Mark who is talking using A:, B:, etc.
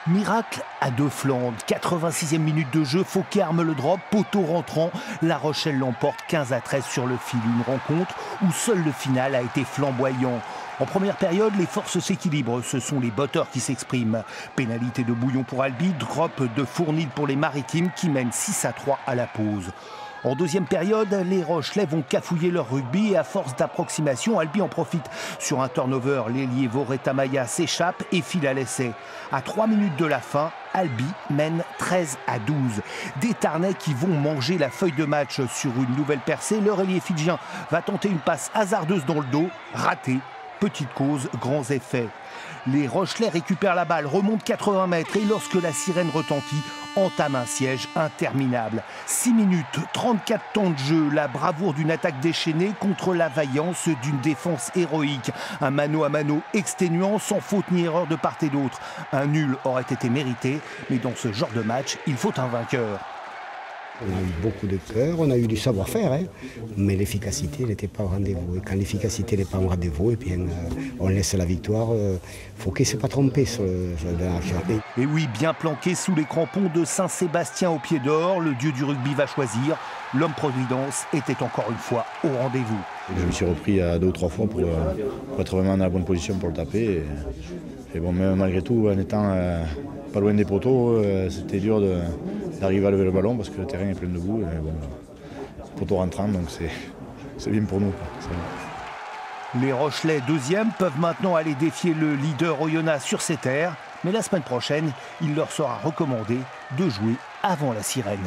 A: Miracle à deux Flandres, 86e minute de jeu, Fauquet arme le drop, poteau rentrant, La Rochelle l'emporte 15-13 sur le fil. Une rencontre où seul le final a été flamboyant. En première période, les forces s'équilibrent, ce sont les botteurs qui s'expriment. Pénalité de Bouillon pour Albi, drop de Fournil pour les Maritimes qui mènent 6-3 à la pause. En deuxième période, les Rochelais vont cafouiller leur rugby et à force d'approximation, Albi en profite. Sur un turnover, l'ailier Voreta-Maia s'échappe et file à l'essai. À 3 minutes de la fin, Albi mène 13-12. Des Tarnais qui vont manger la feuille de match sur une nouvelle percée. Leur ailier fidjien va tenter une passe hasardeuse dans le dos, ratée. Petite cause, grands effets. Les Rochelais récupèrent la balle, remontent 80 mètres et lorsque la sirène retentit, entame un siège interminable. 6 minutes, 34 temps de jeu, la bravoure d'une attaque déchaînée contre la vaillance d'une défense héroïque. Un mano à mano exténuant, sans faute ni erreur de part et d'autre. Un nul aurait été mérité, mais dans ce genre de match, il faut un vainqueur.
B: On a eu beaucoup de cœur, on a eu du savoir-faire, mais l'efficacité n'était pas au rendez-vous. Et quand l'efficacité n'est pas au rendez-vous, et bien, on laisse la victoire. Fauquet ne s'est pas trompé sur le dernier.
A: Et oui, bien planqué sous les crampons de Saint-Sébastien au pied d'or, le dieu du rugby va choisir. L'homme Providence était encore une fois au rendez-vous.
C: Je me suis repris 2 ou 3 fois pour être vraiment dans la bonne position pour le taper. Et bon, même malgré tout, en étant pas loin des poteaux, c'était dur d'arriver à lever le ballon parce que le terrain est plein de boue. Et bon, poteau rentrant, donc c'est bien pour nous.
A: Les Rochelais, deuxième, peuvent maintenant aller défier le leader Oyonnax sur ses terres. Mais la semaine prochaine, il leur sera recommandé de jouer avant la sirène.